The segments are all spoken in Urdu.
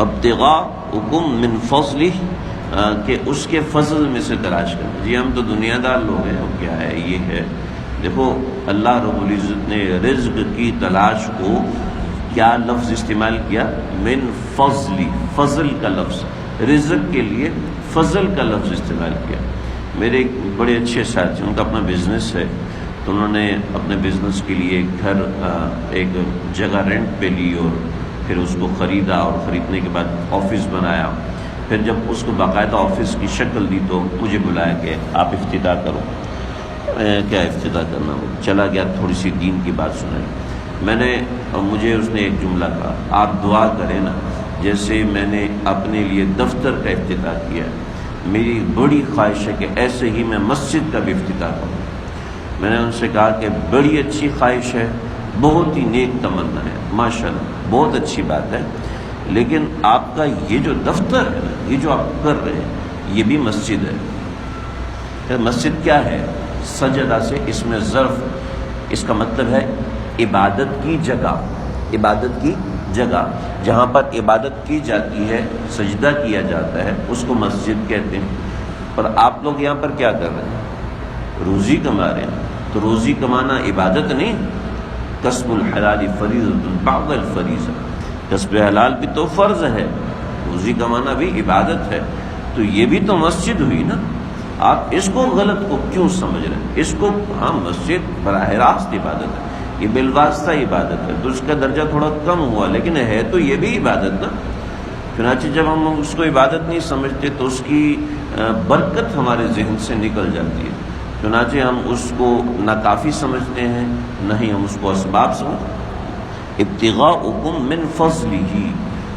وابتغاءکم من فضلہ، کہ اس کے فضل میں سے تلاش کرنا۔ جی ہم تو دنیا دار لوگ ہیں، اور کیا ہے یہ ہے، دیکھو اللہ رب العزت نے رزق کی تلاش کو کیا لفظ استعمال کیا؟ من فضلی، فضل کا لفظ، رزق کے لیے فضل کا لفظ استعمال کیا۔ میرے ایک بڑے اچھے ساتھی، ان کا اپنا بزنس ہے، تو انہوں نے اپنے بزنس کے لیے ایک جگہ رینٹ پہ لی، اور پھر اس کو خریدا، اور خریدنے کے بعد آفس بنایا۔ پھر جب اس کو باقاعدہ آفس کی شکل دی تو مجھے بلایا کہ آپ افتتاح کرو۔ کیا افتتاح کرنا ہو، چلا گیا، تھوڑی سی دین کی بات سنائی۔ مجھے اس نے ایک جملہ کہا، آپ دعا کریں نا جیسے میں نے اپنے لیے دفتر کا افتتاح کیا، میری بڑی خواہش ہے کہ ایسے ہی میں مسجد کا بھی افتتاح کروں۔ میں نے ان سے کہا کہ بڑی اچھی خواہش ہے، بہت ہی نیک تمنا ہے، ماشاءاللہ بہت اچھی بات ہے، لیکن آپ کا یہ جو دفتر ہے نا، یہ جو آپ کر رہے ہیں، یہ بھی مسجد ہے۔ مسجد کیا ہے؟ سجدہ سے اس میں ظرف، اس کا مطلب ہے عبادت کی جگہ، عبادت کی جگہ جہاں پر عبادت کی جاتی ہے، سجدہ کیا جاتا ہے، اس کو مسجد کہتے ہیں۔ اور آپ لوگ یہاں پر کیا کر رہے ہیں؟ روزی کما رہے ہیں، تو روزی کمانا عبادت نہیں؟ کسب الحلال فریضۃ بعد الفریضہ، کسب حلال بھی تو فرض ہے، روزی کمانا بھی عبادت ہے، تو یہ بھی تو مسجد ہوئی نا۔ آپ اس کو غلط کو کیوں سمجھ رہے ہیں؟ اس کو ہاں مسجد براہ راست عبادت ہے، یہ بالواسطہ عبادت ہے، تو اس کا درجہ تھوڑا کم ہوا، لیکن ہے تو یہ بھی عبادت نا۔ چنانچہ جب ہم اس کو عبادت نہیں سمجھتے تو اس کی برکت ہمارے ذہن سے نکل جاتی ہے، چنانچہ ہم اس کو ناکافی سمجھتے ہیں، نہیں ہم اس کو اسباب سمجھتے ہیں۔ ابتغاءکم من فضلہ،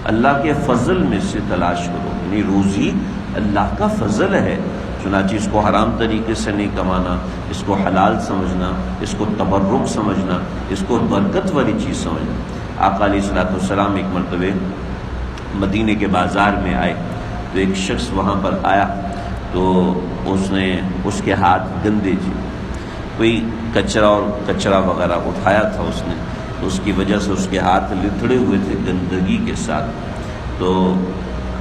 اللہ کے فضل میں سے تلاش کرو، یعنی روزی اللہ کا فضل ہے، چنانچہ اس کو حرام طریقے سے نہیں کمانا، اس کو حلال سمجھنا، اس کو تبرک سمجھنا، اس کو برکت والی چیز سمجھنا۔ آقا علیہ الصلوۃ والسلام ایک مرتبہ مدینے کے بازار میں آئے، تو ایک شخص وہاں پر آیا، تو اس کے ہاتھ گندے تھے، کوئی کچرا وغیرہ اٹھایا تھا اس نے، تو اس کی وجہ سے اس کے ہاتھ لتھڑے ہوئے تھے گندگی کے ساتھ۔ تو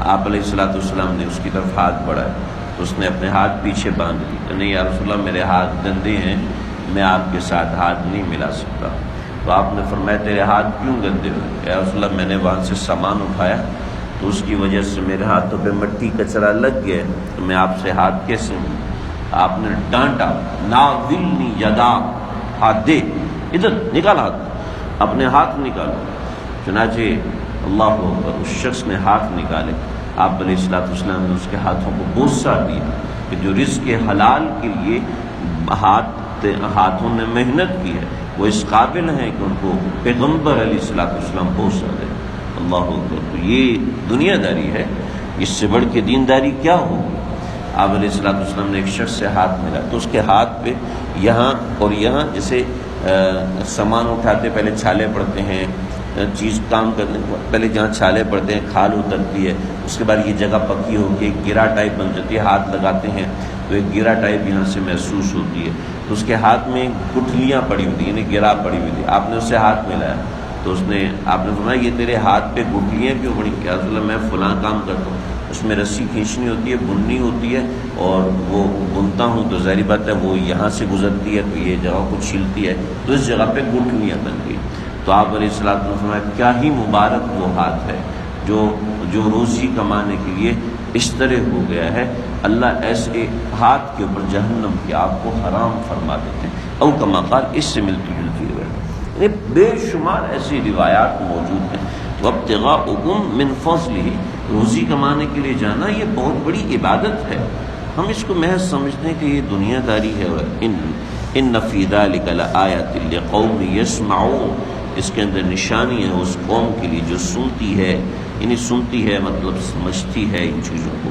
آپ علیہ الصلوۃ والسلام نے اس کی طرف ہاتھ بڑھایا، تو اس نے اپنے ہاتھ پیچھے باندھ لی کہ نہیں یا رسول اللہ میرے ہاتھ گندے ہیں، میں آپ کے ساتھ ہاتھ نہیں ملا سکتا۔ تو آپ نے فرمایا تیرے ہاتھ کیوں گندے ہوئے؟ یا رسول اللہ میں نے وہاں سے سامان اٹھایا تو اس کی وجہ سے میرے ہاتھوں پہ مٹی کچرا لگ گیا، تو میں آپ سے ہاتھ کیسے ہوں؟ آپ نے ڈانٹا، ناولنی یدا، ہاتھ دے، ادھر نکال ہاتھ، اپنے ہاتھ نکالو۔ چنانچہ اللہ اکبر، اس شخص نے ہاتھ نکالے، آپ علیہ الصلوۃ والسلام نے اس کے ہاتھوں کو بوسہ دیا کہ جو رزق حلال کے لیے ہاتھوں نے محنت کی ہے، وہ اس قابل ہیں کہ ان کو پیغمبر علیہ الصلوۃ والسلام بوسہ دے۔ اللہ اکبر، تو یہ دنیا داری ہے، اس سے بڑھ کے دینداری کیا ہوگی؟ آپ علیہ الصلوۃ والسلام نے ایک شخص سے ہاتھ ملا، تو اس کے ہاتھ پہ یہاں اور یہاں، جیسے سامان اٹھاتے پہلے چھالے پڑتے ہیں، چیز کام کرنے کے بعد پہلے جہاں چھالے پڑتے ہیں کھال اترتی ہے، اس کے بعد یہ جگہ پکی ہو کے ایک گرا ٹائپ بن جاتی ہے، ہاتھ لگاتے ہیں تو ایک گرا ٹائپ یہاں سے محسوس ہوتی ہے، تو اس کے ہاتھ میں گٹھلیاں پڑی ہوئی تھیں، یعنی گرا پڑی ہوئی تھی، آپ نے اس سے ہاتھ ملایا، تو آپ نے فرمایا یہ تیرے ہاتھ پہ گٹھلیاں کیوں پڑی؟ کیا رسول اللہ میں فلاں کام کرتا ہوں، اس میں رسی کھینچنی ہوتی ہے، بننی ہوتی ہے، اور وہ بنتا ہوں تو ظاہری بات ہے وہ یہاں سے گزرتی ہے تو یہ جگہ کو چھیلتی ہے، تو اس جگہ پہ گٹھلیاں بن گئی۔ تو آپ علیہ الصلوۃ والسلام نے فرمایا کیا ہی مبارک وہ ہاتھ ہے جو روزی کمانے کے لیے اس طرح ہو گیا ہے، اللہ ایسے ہاتھ کے اوپر جہنم کی آگ کو حرام فرما دیتے ہیں۔ او کما قال، اس سے ملتی جلتی ہے، بے شمار ایسی روایات موجود ہیں۔ وابتغاءکم من فضلہ، روزی کمانے کے لیے جانا یہ بہت بڑی عبادت ہے، ہم اس کو محض سمجھتے ہیں کہ یہ دنیا داری ہے۔ ان فی ذلک لآیات لقوم یسمعون، اس کے اندر نشانی ہے اس قوم کے لیے جو سنتی ہے، یعنی سنتی ہے مطلب سمجھتی ہے ان چیزوں کو۔